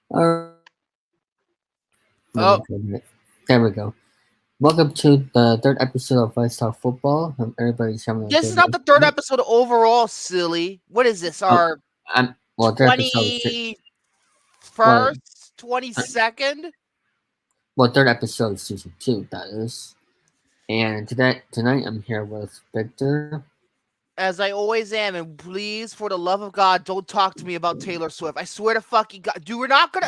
Or let Oh, me go there. There we go. Welcome to the third episode of Let's Talk Football. Hope everybody's having a this is good not day the third tonight. episode overall, silly. What is this? Oh, Our third episode. 21st, Well, uh, 22nd? third episode of season two. That is. And tonight I'm here with Victor. As I always am, and please, for the love of God, don't talk to me about Taylor Swift. I swear to fucking God, dude, we're not gonna.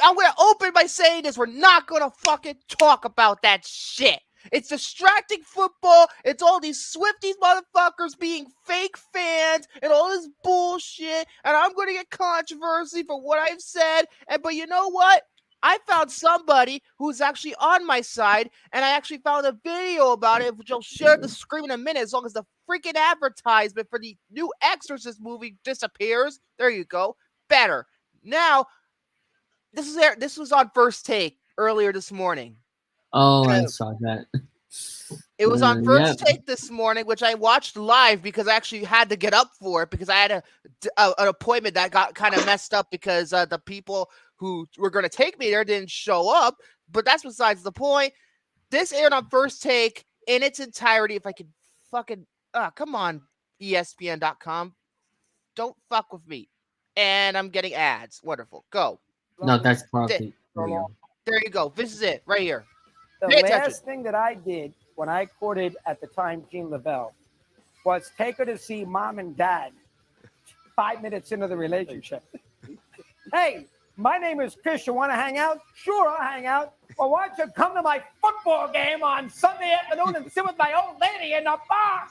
I'm gonna open by saying this: we're not gonna fucking talk about that shit. It's distracting football. It's all these Swifties motherfuckers being fake fans and all this bullshit. And I'm gonna get controversy for what I've said. But you know what? I found somebody who's actually on my side, and I actually found a video about it, which I'll share the screen in a minute, as long as the freaking advertisement for the new Exorcist movie disappears. There you go. Better. Now, this was on First Take earlier this morning. Oh, I Uh, saw that. It was on Yeah. First Take this morning, which I watched live because I actually had to get up for it because I had an appointment that got kind of messed up because the people who were going to take me there didn't show up. But that's besides the point. This aired on First Take in its entirety. If I could fucking come on, ESPN.com, don't fuck with me. And I'm getting ads. Wonderful. Go. No, that's Th- probably real. There you go. This is it right here. The Pay attention. last thing that I did when I courted at the time Jean Lavelle was take her to see mom and dad 5 minutes into the relationship. Hey, my name is Chris. You want to hang out? Sure, I'll hang out. Well, why don't you come to my football game on Sunday afternoon and sit with my old lady in the bar?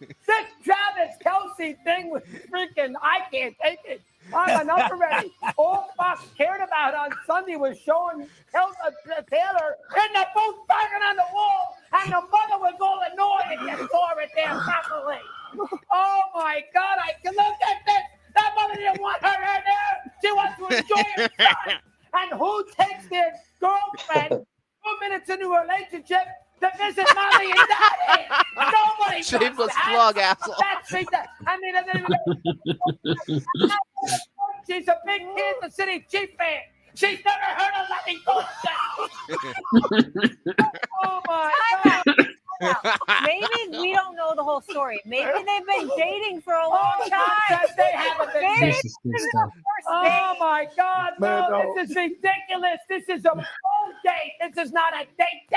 This Travis Kelsey thing was freaking, I can't take it. I'm enough already. All Fox cared about on Sunday was showing Taylor in the booth banging on the wall, and the mother was all annoyed and you saw it there properly. Oh my God, I can look at this. That mother didn't want her in there. She wants to enjoy her son. And who takes their girlfriend 2 minutes into a relationship to visit mommy and daddy? Nobody. Shameless plug, asshole. I mean, she's a big Kansas City Chief fan. She's never heard of Lenny Kravitz. Oh my God. Maybe we don't know the whole story. Maybe they've been dating for a long time. They haven't been Maybe This is good this is stuff. the first Oh date. my God, no, this is ridiculous. This is a phone date. This is not a date.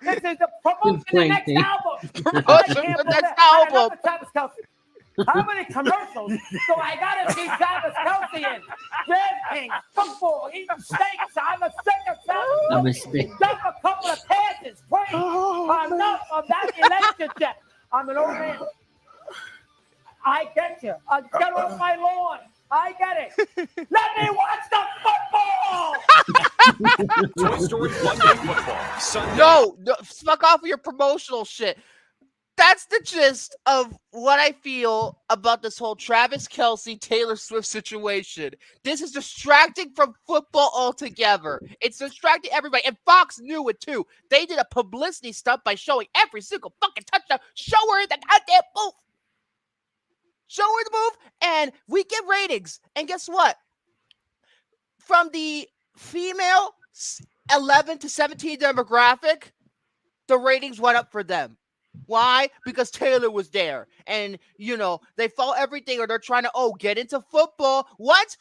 This is the promotion of the Playing next date. album. Promotion I can't for believe next it. I album. love Travis Kelsey. How many commercials do I gotta see Travis Kelsey in? DraftKings, football, eating steaks. I'm a sick of Travis I'm a Kelsey. steak. Dump a couple of passes, please. Enough of that relationship. I'm an old man. I get you. Get off my lawn. I get it. Let me watch the football. Toy Story Monday Football. Sunday. No, fuck off with your promotional shit. That's the gist of what I feel about this whole Travis Kelsey Taylor Swift situation. This is distracting from football altogether. It's distracting everybody, and Fox knew it too. They did a publicity stunt by showing every single fucking touchdown. Show her the goddamn booth. Show her the booth, and we get ratings. And guess what? From the female 11 to 17 demographic, the ratings went up for them. Why? Because Taylor was there. And, you know, they follow everything, or they're trying to, get into football. What?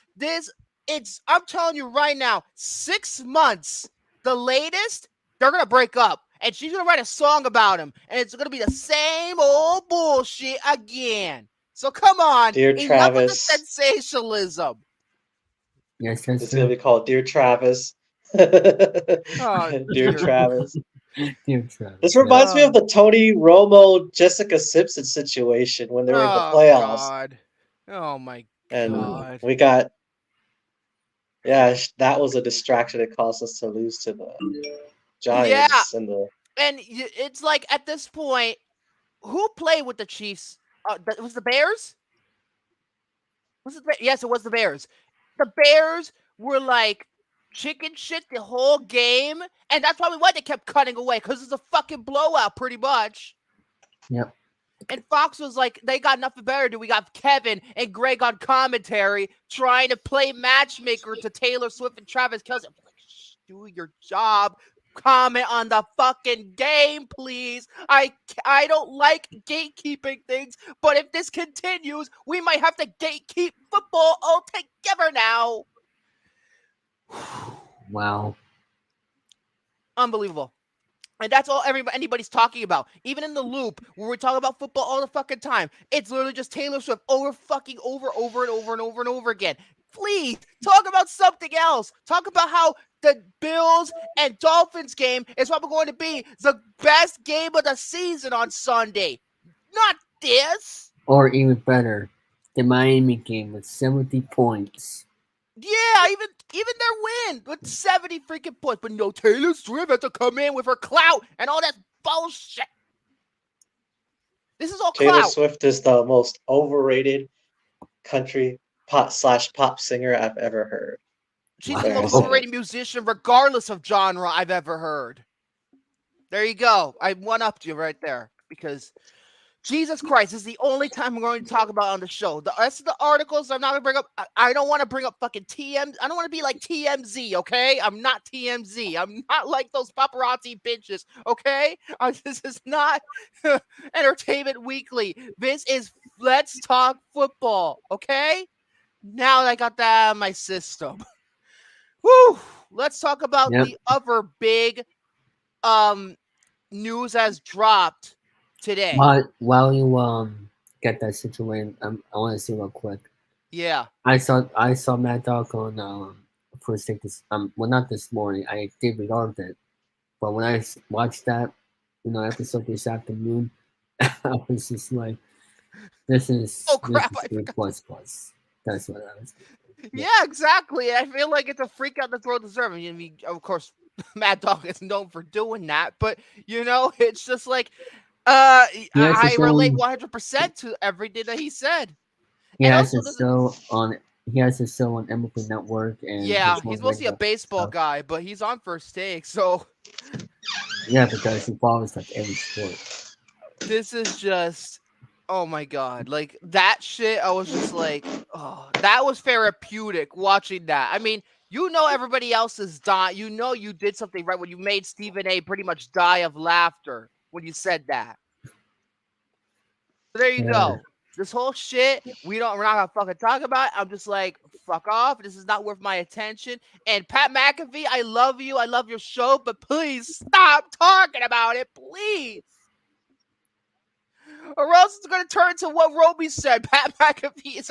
I'm telling you right now, 6 months, the latest, they're going to break up. And she's going to write a song about him. And it's going to be the same old bullshit again. So come on. Dear Enough Travis. of the sensationalism. Yes, that's It's gonna true. be called Dear Travis. Oh, Dear Travis. Dear Travis. This reminds me of the Tony Romo, Jessica Simpson situation when they were in the playoffs. God. Oh, my And God. we got, that was a distraction that caused us to lose to the Giants. And it's like at this point, who played with the Chiefs? Was the Bears? Yes, it was the Bears. The Bears were like chicken shit the whole game, and that's probably why they kept cutting away, because it's a fucking blowout, pretty much. Yep. And Fox was like, they got nothing better to do. We got Kevin and Greg on commentary trying to play matchmaker to Taylor Swift and Travis Kelce. I'm like, do your job. Comment on the fucking game, please. I don't like gatekeeping things, but if this continues, we might have to gatekeep football altogether now. Wow. Unbelievable. And that's all anybody's talking about. Even in the loop, where we talk about football all the fucking time, it's literally just Taylor Swift over and over again. Please talk about something else. Talk about how the Bills and Dolphins game is probably going to be the best game of the season on Sunday. Not this. Or even better, the Miami game with 70 points. Yeah, even their win with 70 freaking points. But no, Taylor Swift had to come in with her clout and all that bullshit. This is all Taylor clout. Swift is the most overrated country pop singer I've ever heard. She's Wow. the most overrated musician, regardless of genre, I've ever heard. There you go. I one-upped you right there because Jesus Christ, this is the only time I'm going to talk about on the show. The rest of the articles I'm not going to bring up. I don't want to bring up fucking TM. I don't want to be like TMZ, okay? I'm not TMZ. I'm not like those paparazzi bitches, okay? This is not Entertainment Weekly. This is Let's Talk Football, okay? Now that I got that out of my system. Woo! Let's talk about the other big news has dropped today. While you get that situated, I want to see real quick. Yeah. I saw Mad Dog on First Take this well, not this morning. I did regard it, but when I watched that episode this afternoon, I was just like, this is crap! This is plus. That's what I was thinking. Yeah, exactly. I feel like it's a freak out the throw deserve. I mean, of course, Mad Dog is known for doing that, but it's just like I relate 100% to everything that he said. He has a show on MLB Network, and he's mostly a baseball guy, but he's on First Take, so yeah, because he follows like every sport. This is just, oh my god, like that shit. I was just like, oh, that was therapeutic watching that. I mean, everybody else is dying. You did something right when you made Stephen A. pretty much die of laughter when you said that. So there you go. This whole shit, we're not gonna fucking talk about it. I'm just like, fuck off. This is not worth my attention. And Pat McAfee, I love you. I love your show, but please stop talking about it, please. Or else it's gonna turn to what Roby said. Pat McAfee is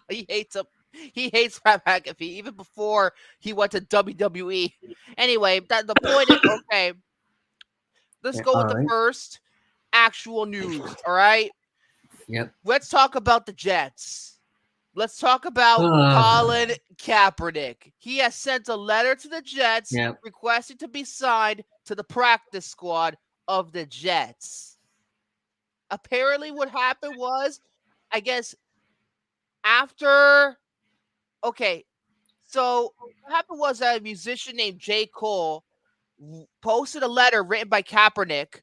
he hates him. He hates Pat McAfee even before he went to WWE. Anyway, the point is, okay. Let's go with the first actual news. All right. Yep. Let's talk about the Jets. Let's talk about Colin Kaepernick. He has sent a letter to the Jets requesting to be signed to the practice squad of the Jets. Apparently what happened was, I guess, after... Okay, so what happened was that a musician named J. Cole posted a letter written by Kaepernick,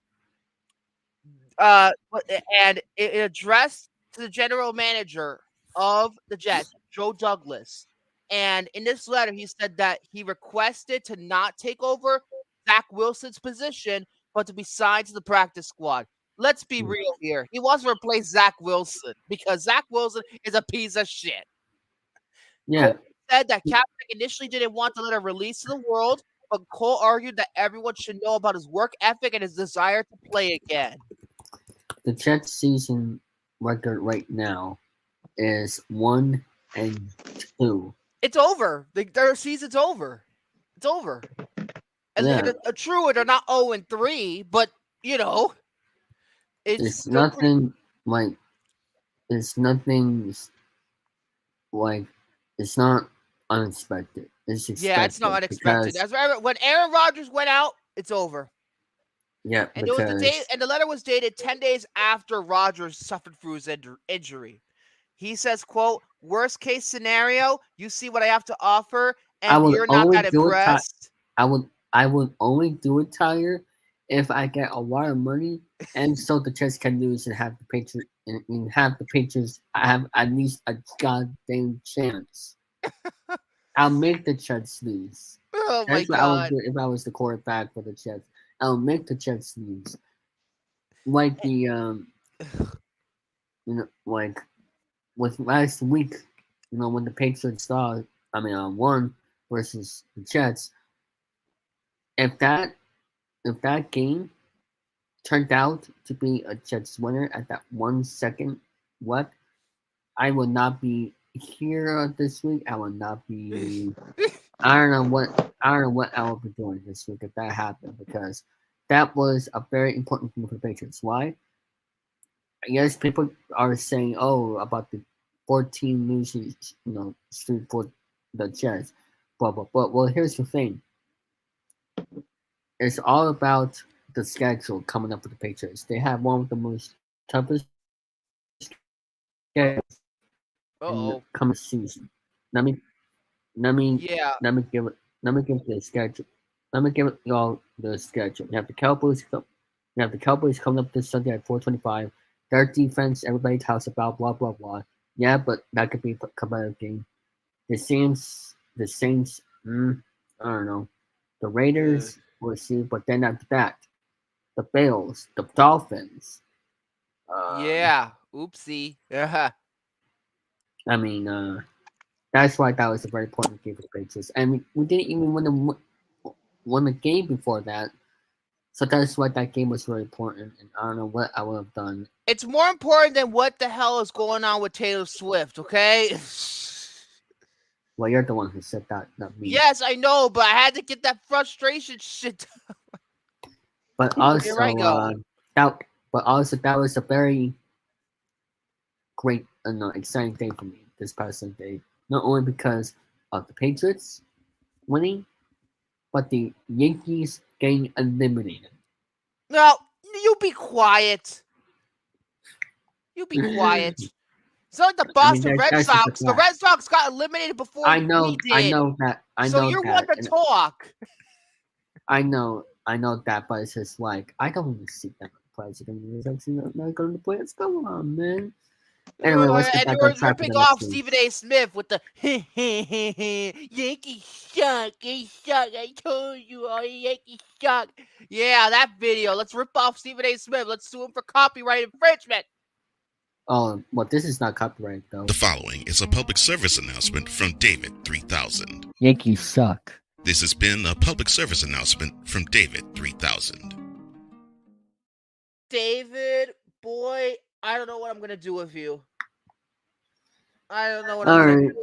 and it addressed to the general manager of the Jets, Joe Douglas. And in this letter, he said that he requested to not take over Zach Wilson's position, but to be signed to the practice squad. Let's be real here. He wants to replace Zach Wilson because Zach Wilson is a piece of shit. Yeah. Cole said that Kaepernick initially didn't want the letter released to the world, but Cole argued that everyone should know about his work ethic and his desire to play again. The Jets season record right now is 1-2. It's over. Their season's over. It's over. And true, they're not 0-3, but it's nothing like it's not unexpected. It's expected. Yeah, it's not unexpected. That's right. When Aaron Rodgers went out, it's over. Yeah, and it was the day, and the letter was dated 10 days after Rodgers suffered through his injury. He says, "Quote: Worst case scenario, you see what I have to offer, and you're not that impressed." I would only do it, Tyler, if I get a lot of money, and so the Jets can lose and have the Patriots and have the Patriots have at least a goddamn chance. I'll make the Jets lose. Oh my That's what I would god. do if I was the quarterback for the Jets. I'll make the Jets lose. Like like with last week, when the Patriots won versus the Jets. If that game turned out to be a Jets winner at that 1 second left, I would not be here this week. I would not be. I don't know what I would be doing this week if that happened, because that was a very important thing for the Patriots. Why? Yes, people are saying, "Oh, about the 14 losing, streak for the Jets." But well, here's the thing. It's all about the schedule coming up for the Patriots. They have one of the most toughest schedules in the Uh-oh. coming season. Let me let me Yeah. let me give the schedule. Let me give it y'all the schedule. You have the Cowboys. You have the Cowboys coming up this Sunday at 4:25. Their defense, everybody talks about blah blah blah. Yeah, but that could be a competitive game. The Saints. I don't know. The Raiders, we'll see. But then after that, the Bills, the Dolphins. Yeah. Oopsie. Yeah. I mean, that's why that was a very important game for the Patriots. And we didn't even win the game before that. So that's why that game was very important. And I don't know what I would have done. It's more important than what the hell is going on with Taylor Swift, okay? Well, you're the one who said that, not me. Yes, I know, but I had to get that frustration shit. But also, Here I go. that was a very great and exciting day for me this past Sunday. Not only because of the Patriots winning, but the Yankees getting eliminated. No, you be quiet. You be quiet. It's not like the Boston Red that's just a Sox. The fact. Red Sox got eliminated before I know we did. that. So you're one to talk. I know that, but it's just like I don't want to see them play. I'm not going to play. It's come on, man. Anyway, let's get And back you were on track. ripping off Stephen A. Smith with the Yankees suck. They suck. I told you all the Yankees suck. Yeah, that video. Let's rip off Stephen A. Smith. Let's sue him for copyright infringement. Oh, well, this is not copyright though. The following is a public service announcement from David 3000. Yankees suck. This has been a public service announcement from David 3000. David, boy, I don't know what I'm gonna do with you. I don't know what I'm gonna do with you.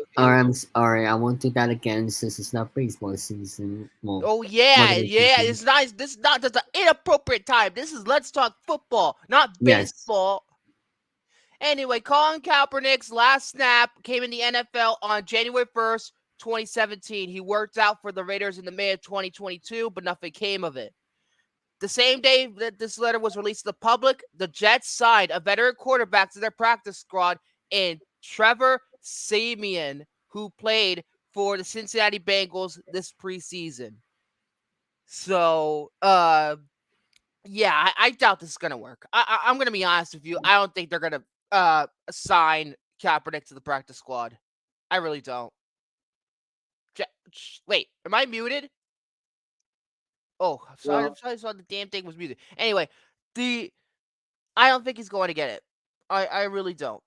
All right. I won't do that again since it's not baseball season. Well, Oh yeah. season. It's nice. This is not just an inappropriate time. This is Let's Talk Football, not Yes. baseball. Anyway, Colin Kaepernick's last snap came in the NFL on January 1st, 2017. He worked out for the Raiders in the May of 2022, but nothing came of it. The same day that this letter was released to the public, the Jets signed a veteran quarterback to their practice squad in Trevor Siemian, who played for the Cincinnati Bengals this preseason. So, yeah, I doubt this is going to work. I'm going to be honest with you. I don't think they're going to assign Kaepernick to the practice squad. I really don't. Wait, am I muted? Oh, sorry. Well- I saw the damn thing was muted. Anyway, I don't think he's going to get it. I really don't.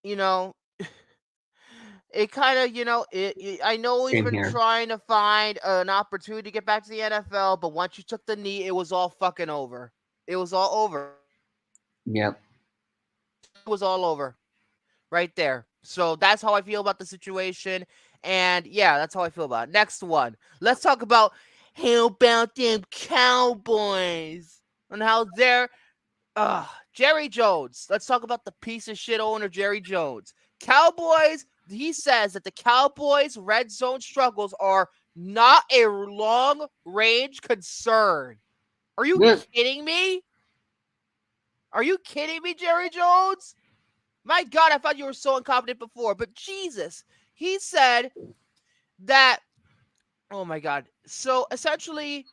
You know, it kind of, I know he's Same been here. trying to find an opportunity to get back to the NFL, but once you took the knee, it was all fucking over. It was all over. Yep. It was all over right there. So that's how I feel about the situation. And yeah, that's how I feel about it. Next one. Let's talk about how about them Cowboys and how they're Jerry Jones. Let's talk about the piece of shit owner Jerry Jones. Cowboys, he says that the Cowboys' red zone struggles are not a long-range concern. Are you kidding me? Are you kidding me, Jerry Jones? My God, I thought you were so incompetent before, but Jesus. He said that, oh my God. So essentially,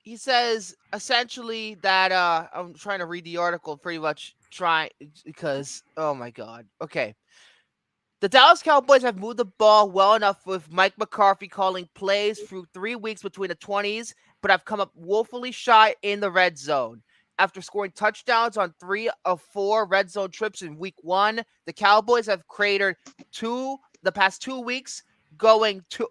he says essentially that I'm trying to read the article pretty much because oh my god. Okay. The Dallas Cowboys have moved the ball well enough with Mike McCarthy calling plays through 3 weeks between the 20s, but have come up woefully shy in the red zone. After scoring touchdowns on 3 of 4 red zone trips in week 1, the Cowboys have cratered the past 2 weeks, going 2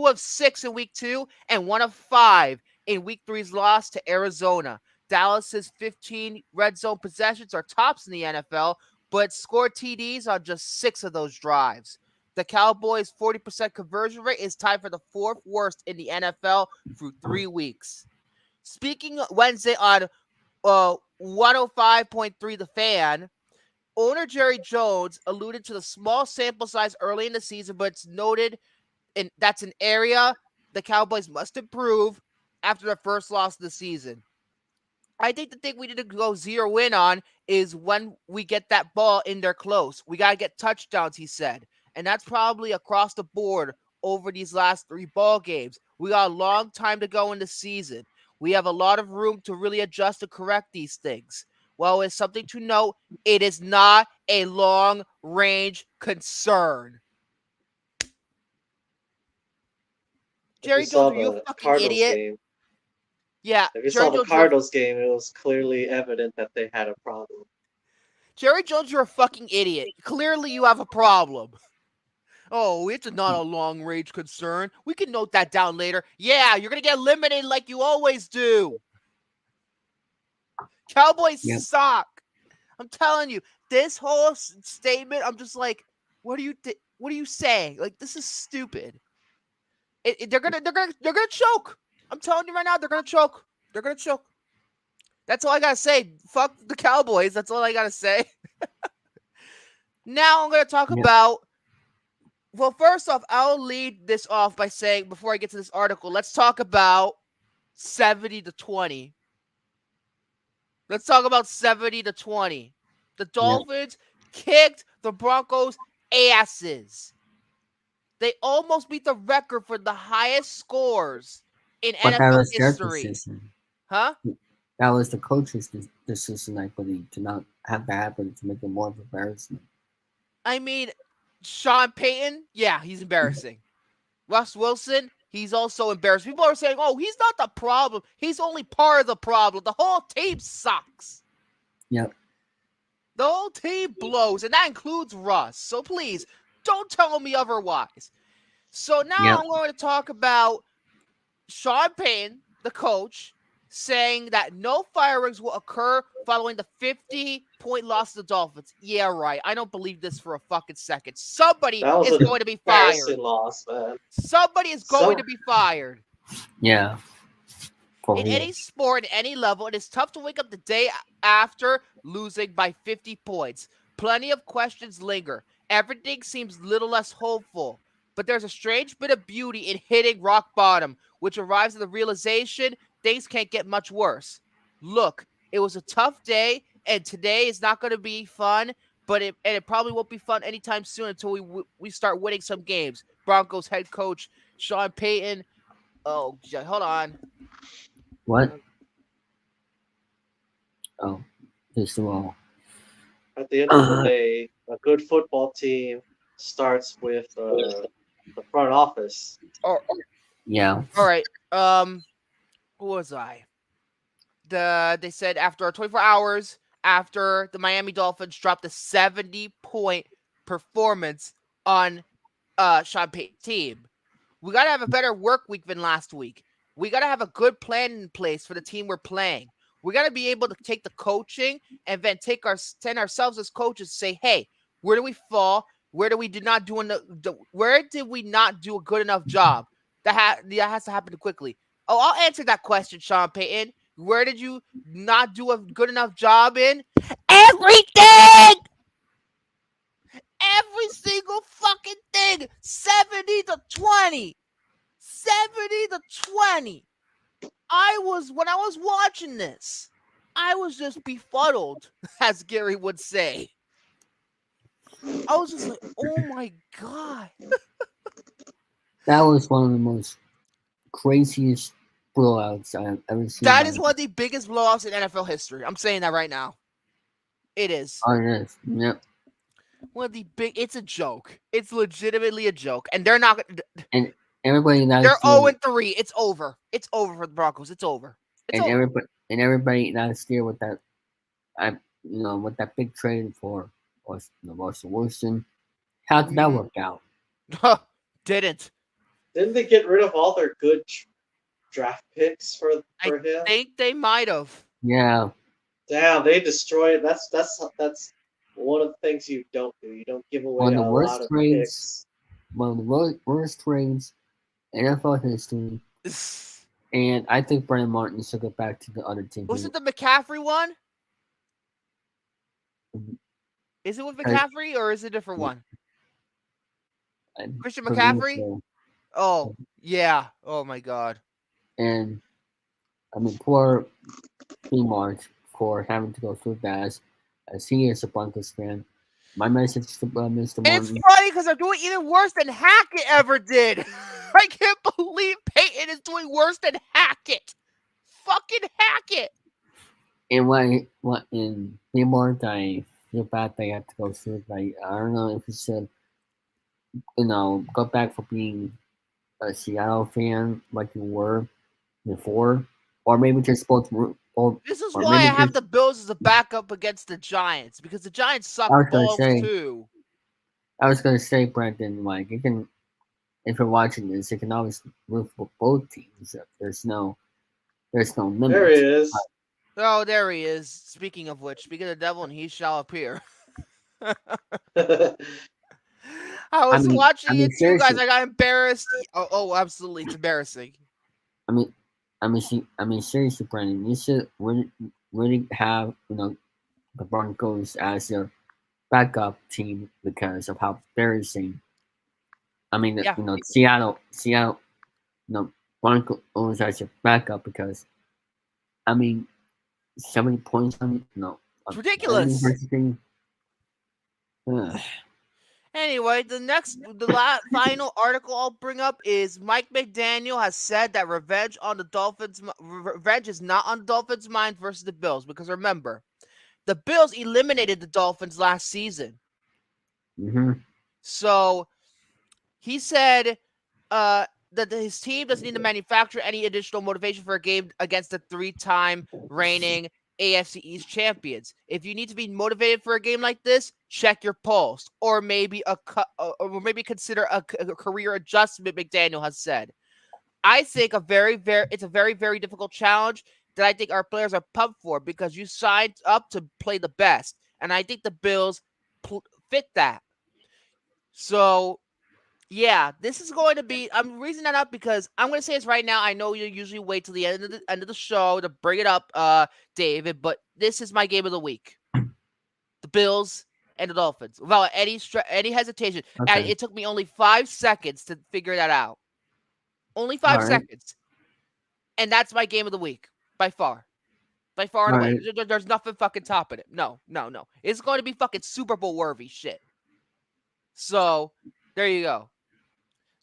of 6 in week 2 and 1 of 5 in week 3's loss to Arizona. Dallas's 15 red zone possessions are tops in the NFL, but scored TDs on just 6 of those drives. The Cowboys' 40% conversion rate is tied for the 4th worst in the NFL through 3 weeks. Speaking Wednesday on 105.3 The Fan, owner Jerry Jones alluded to the small sample size early in the season, but it's noted that's an area the Cowboys must improve after their first loss of the season. I think the thing we need to go zero in on is when we get that ball in there close. We got to get touchdowns, he said. And that's probably across the board over these last 3 ball games. We got a long time to go in the season. We have a lot of room to really adjust and correct these things. Well, it's something to note. It is not a long-range concern. Jerry Jones, are you a fucking idiot? Game. Yeah. If you saw the Cardinals game, it was clearly evident that they had a problem. Jerry Jones, you're a fucking idiot. Clearly you have a problem. Oh, it's not a long-range concern. We can note that down later. Yeah, you're going to get eliminated like you always do. Cowboys suck. I'm telling you, this whole statement, I'm just like, what are you saying? Like, this is stupid. They're gonna choke. I'm telling you right now, they're gonna choke. They're gonna choke. That's all I gotta say. Fuck the Cowboys. That's all I gotta say. Now I'm gonna talk about. Well, first off, I'll lead this off by saying before I get to this article, let's talk about 70-20. Let's talk about 70-20. The Dolphins kicked the Broncos' asses. They almost beat the record for the highest scores in NFL history. Huh? That was the coach's decision, I believe, to not have that happen, to make it more of an embarrassment. I mean, Sean Payton, yeah, he's embarrassing. Russ Wilson, he's also embarrassing. People are saying, oh, he's not the problem. He's only part of the problem. The whole team sucks. Yep. The whole team blows, and that includes Russ. So please, don't tell me otherwise. So now I'm going to talk about Sean Payton, the coach, saying that no firings will occur following the 50-point loss to the Dolphins. Yeah, right. I don't believe this for a fucking second. Somebody is going to be fired. Loss, man. Somebody is going to be fired. Yeah. In any sport, at any level, it is tough to wake up the day after losing by 50 points. Plenty of questions linger. Everything seems little less hopeful. But there's a strange bit of beauty in hitting rock bottom, which arrives at the realization things can't get much worse. Look, it was a tough day, and today is not going to be fun, but it probably won't be fun anytime soon until we start winning some games. Broncos head coach Sean Payton. Oh, hold on. What? Oh, first of all. At the end of the day, a good football team starts with the front office. Yeah. All right. Who was I? They said after 24 hours after the Miami Dolphins dropped a 70-point performance on Sean Payton's team, we got to have a better work week than last week. We got to have a good plan in place for the team we're playing. We got to be able to take the coaching and then send ourselves as coaches to say, hey, where do we fall? Where did we not do a good enough job? That has to happen quickly. Oh, I'll answer that question, Sean Payton. Where did you not do a good enough job in? Everything! Every single fucking thing. 70-20. 70-20. When I was watching this, I was just befuddled, as Gary would say. I was just like, oh my God. That was one of the most craziest blowouts I've ever seen. That is one of the biggest blowouts in NFL history. I'm saying that right now. It is. Oh, it is. Yep. One of the big. It's a joke. It's legitimately a joke, and they're not. And everybody They're last 0-3. It's over. It's over for the Broncos. It's over. It's over. everybody last year with that, with that big trade for Russell Wilson. How did that work out? Didn't. Didn't they get rid of all their good draft picks for him? I think they might have. Yeah. Damn, they destroyed. That's one of the things you don't do. You don't give away a lot of picks. One of the worst trades in NFL history. And I think Brandon Martin should go back to the other team. Was it the McCaffrey one? Is it with McCaffrey or is it a different one? Christian McCaffrey? So. Oh, yeah. Oh, my God. And, poor March for having to go through that as he is a Broncos fan. My message to Mr. Martin. It's funny because they're doing even worse than Hackett ever did. I can't believe Peyton is doing worse than Hackett. Fucking Hackett. And what in March, I feel bad they have to go through. Like, I don't know if you should, go back for being a Seattle fan like you were before, or maybe just both. This is why I have the Bills as a backup against the Giants, because the Giants suck balls too. I was gonna say, Brandon, like you can, if you're watching this, you can always root for both teams. There's no limit. There he is. Oh, there he is. Speaking of which, speak of the devil, and he shall appear. I was watching it too, guys. I got embarrassed. Oh, absolutely, it's embarrassing. Seriously, Brandon, you should really have the Broncos as your backup team because of how embarrassing. Seattle, Broncos as your backup because, 70 points on it's ridiculous. Anyway, the final article I'll bring up is Mike McDaniel has said that revenge is not on the Dolphins' mind versus the Bills, because remember, the Bills eliminated the Dolphins last season. Mm-hmm. So he said that his team doesn't need to manufacture any additional motivation for a game against the 3-time reigning AFC East champions. If you need to be motivated for a game like this, check your pulse, or maybe consider a career adjustment. McDaniel has said. I think it's a very, very difficult challenge that I think our players are pumped for, because you signed up to play the best, and I think the Bills fit that. So, yeah, this is going to be. I'm raising that up because I'm going to say this right now. I know you usually wait till the end of the show to bring it up, David, but this is my game of the week: the Bills and the Dolphins. Without any hesitation, okay. And it took me only 5 seconds to figure that out. Only 5 seconds, and that's my game of the week by far and away. There's nothing fucking topping it. No. It's going to be fucking Super Bowl worthy shit. So there you go.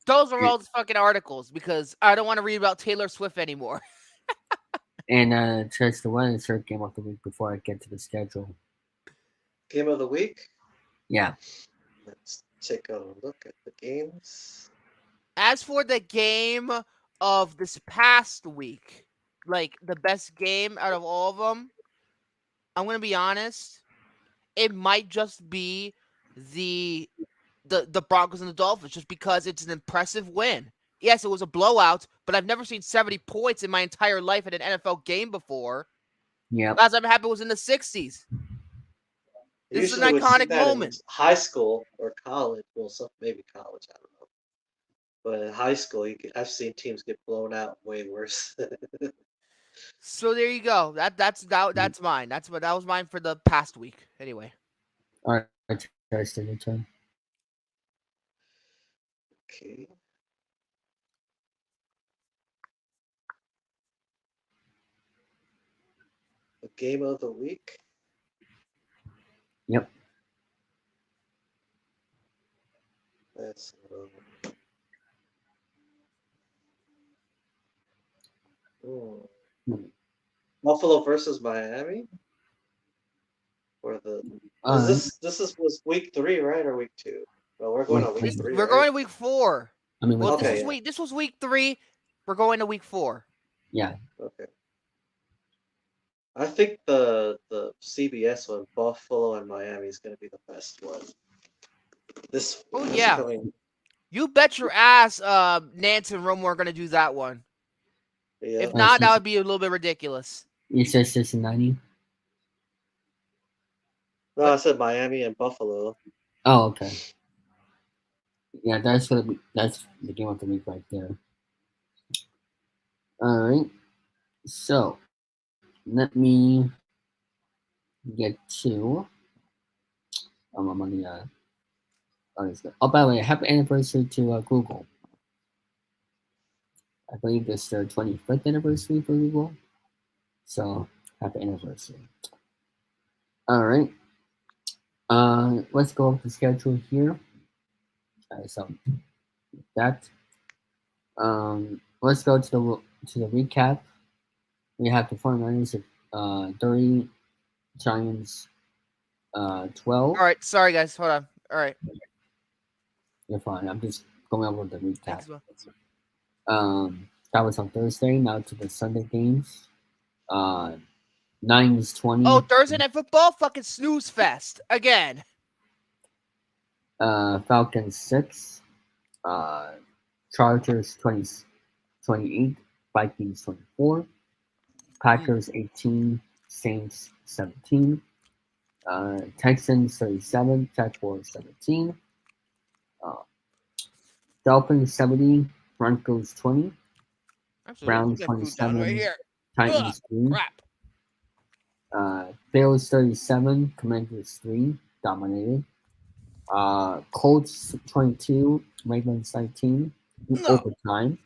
Those are all the fucking articles because I don't want to read about Taylor Swift anymore. And Church, the one is her game of the week before I get to the schedule. Game of the week? Yeah. Let's take a look at the games. As for the game of this past week, like the best game out of all of them, I'm going to be honest, it might just be the Broncos and the Dolphins, just because it's an impressive win. Yes, it was a blowout, but I've never seen 70 points in my entire life in an NFL game before. Yeah. Last time it happened was in the 60s. This is an iconic moment. High school or college. Well, maybe college, I don't know. But in high school, I've seen teams get blown out way worse. So there you go. That's mine. That was mine for the past week. Anyway. All right, Church, your turn. Okay. The game of the week. Yep. Hmm. Buffalo versus Miami. Or the was week 3, right, or week 2? Well, we're going Week on week three. 3, We're right? going to week 4. I mean, Well, week Okay, four. yeah. this was week 3. We're going to week 4. Yeah. Okay. I think the CBS one, Buffalo and Miami, is going to be the best one. This Yeah. coming. You bet your ass Nance and Romo are going to do that one. Yeah. If not, that would be a little bit ridiculous. You said Cincinnati? No, I said Miami and Buffalo. Oh, okay. Yeah, that's the game of the week right there. All right. So let me get to. I'm on the. Oh, by the way, happy anniversary to Google. I believe it's their 25th anniversary for Google. So happy anniversary. All right. Let's go over the schedule here. So that. Let's go to the recap. We have the 49ers at 30, Giants 12. All right, sorry guys, hold on. All right. You're fine. I'm just going over the recap. Thanks, Will. That was on Thursday. Now to the Sunday games. Niners 20. Oh, Thursday Night Football? Fucking snooze fest. Again. Falcons 6. Chargers 28. Vikings 24. Packers 18. Saints 17. Texans 37. Jaguars 17. Dolphins 70. Broncos 20. Actually, Browns we got food down 27. right here. Titans 3. Crap. Bills 37. Commanders 3. Dominated. Colts 22. Ravens 19. Overtime.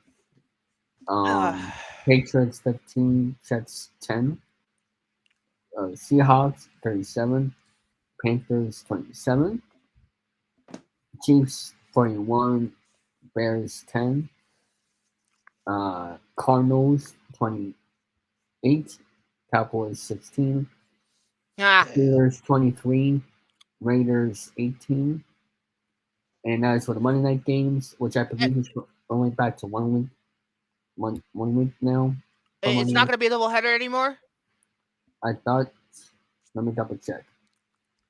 Patriots 15. Jets 10. Seahawks 37. Panthers 27. Chiefs 41. Bears 10. Cardinals 28. Cowboys 16. Steelers 23. Raiders 18. And as for the Monday night games, which I believe is only back to 1 week. One week now. It's not going to be a double header anymore? I thought. Let me double check.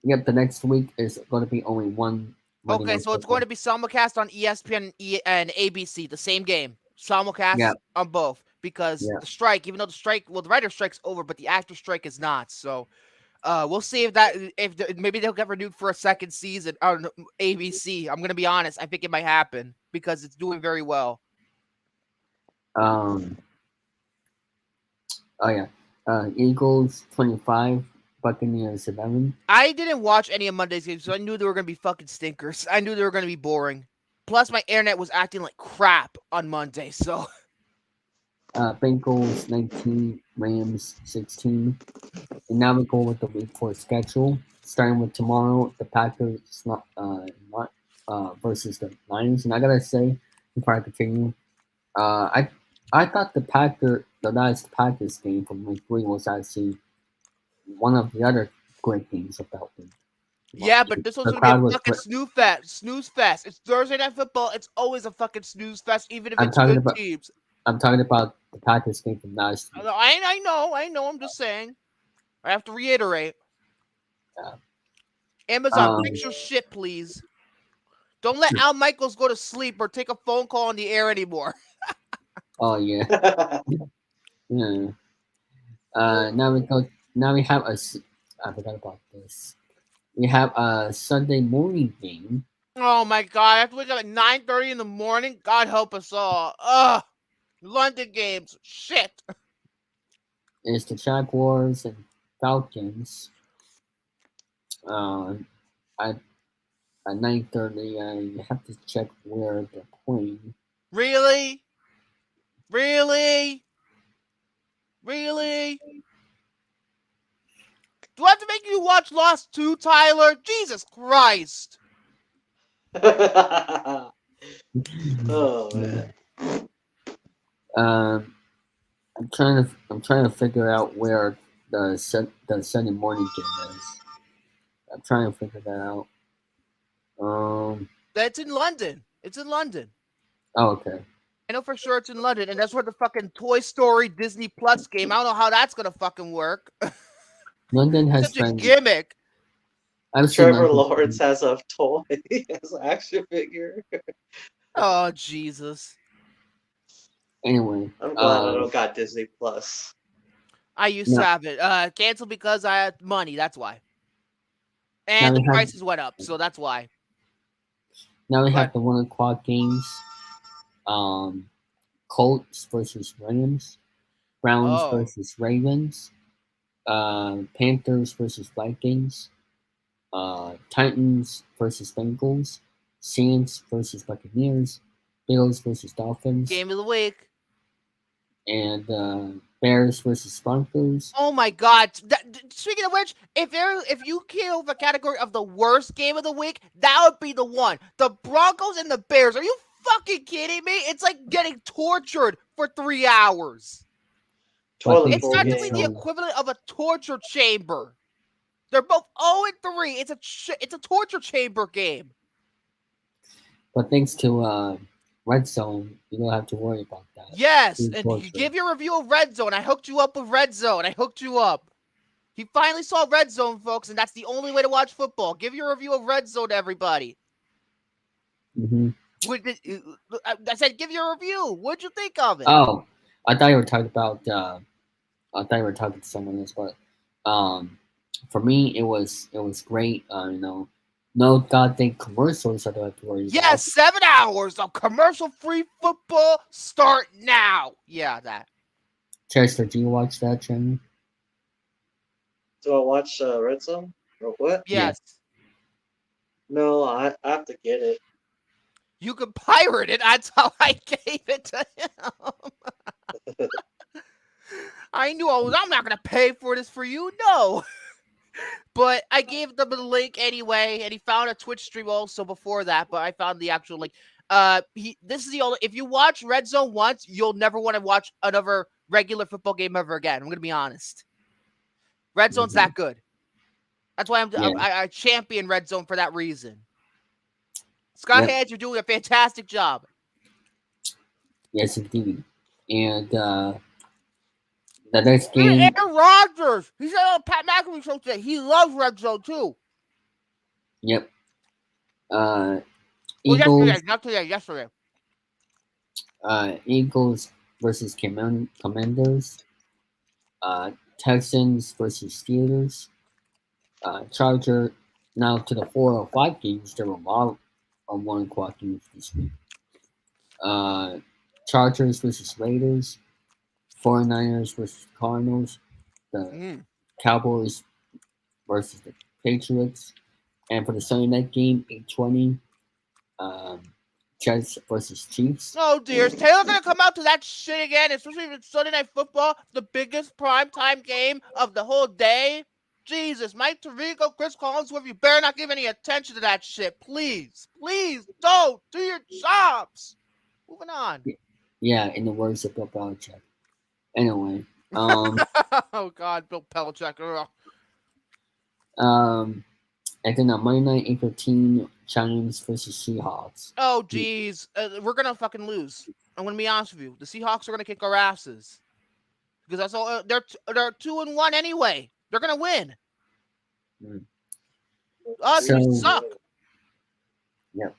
Yep, the next week is going to be only one. Okay, so it's going to be simulcast on ESPN and ABC, the same game. Simulcast on both. Because the strike, even though the writer strike's over, but the actor strike is not. So we'll see if maybe they'll get renewed for a second season on ABC. I'm going to be honest. I think it might happen because it's doing very well. Eagles 25, Buccaneers 11. I didn't watch any of Monday's games, so I knew they were going to be fucking stinkers. I knew they were going to be boring. Plus, my internet was acting like crap on Monday, so. Bengals 19, Rams 16. And now we go with the week 4 schedule. Starting with tomorrow, the Packers versus the Lions. And I gotta say, before I continue, I thought the last Packers game from week 3 was actually one of the other great games about them. Yeah, but this one's gonna be a fucking snooze fest. It's Thursday Night Football. It's always a fucking snooze fest, even if it's good teams. I'm talking about the Packers game from last week. I know. I'm just saying. I have to reiterate. Amazon, fix your shit, please. Don't let Al Michaels go to sleep or take a phone call on the air anymore. Oh yeah. Yeah. Now we have I forgot about this. We have a Sunday morning game. Oh my god! I have to wake up at 9:30 in the morning. God help us all. Ugh. London games. Shit. It's the Jaguars and Falcons. At 9:30, I have to check where they're playing. Really? Do I have to make you watch Lost 2, Tyler? Jesus Christ. Oh man. I'm trying to figure out where the Sunday morning game is. I'm trying to figure that out. That's in London. It's in London. Oh, okay. I know for sure it's in London, and that's where the fucking Toy Story Disney Plus game. I don't know how that's gonna fucking work. London has Such a been. gimmick. I've seen Trevor London- Lawrence has a toy, has an action figure. Oh Jesus! Anyway, I'm glad I don't got Disney Plus. I used to have it. Canceled because I had money. That's why. And Now the we have- prices went up, so that's why. now we have What? the 1 o'clock games. Colts versus Rams, Browns Oh. versus Ravens, Panthers versus Vikings, Titans versus Bengals, Saints versus Buccaneers, Bills versus Dolphins, Game of the week. and Bears versus Broncos. Oh my God! Speaking of which, if you kill the category of the worst game of the week, that would be the one. The Broncos and the Bears. Are you fucking kidding me? It's like getting tortured for 3 hours. Toilet It's bowl practically game. the equivalent of a torture chamber. They're both 0-3. It's a torture chamber game. But thanks to Red Zone, you don't have to worry about that. Yes, Being and tortured. you give your review of Red Zone. I hooked you up with Red Zone. I hooked you up. He finally saw Red Zone, folks, and that's the only way to watch football. Give your review of Red Zone to everybody. Mhm. I said, give your review. What'd you think of it? Oh, I thought you were talking about. I thought you were talking to someone else, but for me, it was great. No goddamn commercials I don't have to worry about. Yes, 7 hours of commercial-free football start now. Yeah, that. Chester, do you watch that, Jenny? Do I watch Red Zone? Or what? Yes. No, I have to get it. You can pirate it. That's how I gave it to him. I knew I'm not going to pay for this for you. No. But I gave them the link anyway, and he found a Twitch stream also before that, but I found the actual link. This is the only, if you watch Red Zone once, you'll never want to watch another regular football game ever again. I'm going to be honest. Red Zone's that good. That's why I champion Red Zone for that reason. Scott Hedge, you're doing a fantastic job. Yes, indeed. And the next game. Aaron Rodgers. He said on Pat McAfee show today he loves Red Zone too. Yep. Well, Eagles. yesterday. Eagles versus Commanders. Texans versus Steelers. Charger. Now to the 4:05 games. There were a lot of 1 o'clock games this week. Chargers versus Raiders. 49ers versus Cardinals. The Cowboys versus the Patriots. And for the Sunday night game, 8:20. Jets versus Chiefs. Oh dear, is Taylor gonna come out to that shit again? Especially if it's Sunday Night Football, the biggest primetime game of the whole day. Jesus, Mike Tirico, Chris Collinsworth, you better not give any attention to that shit. Please, please don't do your jobs. Moving on. Yeah, in the words of Bill Belichick. Anyway, Oh God, Bill Belichick. Ugh. and then on Monday night, 8:15, Giants versus Seahawks. Oh geez, we're gonna fucking lose. I'm gonna be honest with you. The Seahawks are gonna kick our asses because that's all. They're 2-1 anyway. They're gonna win. Us we suck. Yep.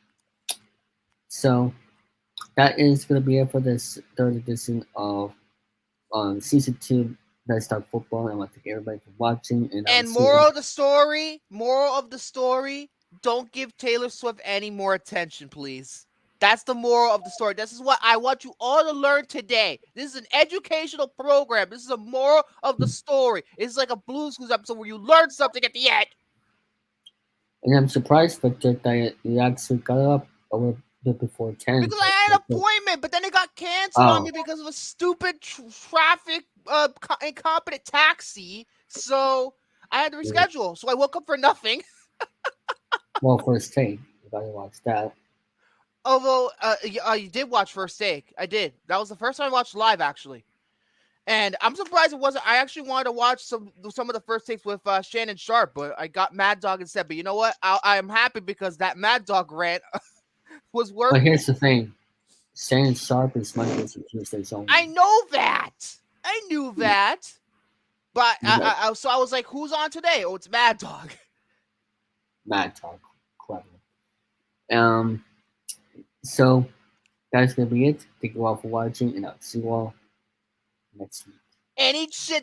So that is going to be it for this third edition of season 2 Let's Talk Football. And I want to thank everybody for watching. And moral of the story, don't give Taylor Swift any more attention, please. That's the moral of the story. This is what I want you all to learn today. This is an educational program. This is a moral of the story. It's like a Blues Clues episode where you learn something at the end. And I'm surprised that you actually got up a little bit before 10. Because I had an appointment, but then it got canceled on me because of a stupid traffic incompetent taxi. So I had to reschedule. So I woke up for nothing. Well, First Take. You gotta watch that. Although you did watch First Take. I did. That was the first time I watched live, actually. And I'm surprised it wasn't. I actually wanted to watch some of the first takes with Shannon Sharp, but I got Mad Dog instead. But you know what? I am happy because that Mad Dog rant was But working. here's the thing: Shannon Sharp is Monday through Tuesdays only. I know that. I knew that. But so I was like, who's on today? Oh, it's Mad Dog. Mad Dog, clever. So that's gonna be it. Thank you all for watching, and I'll see you all next week. And eat shit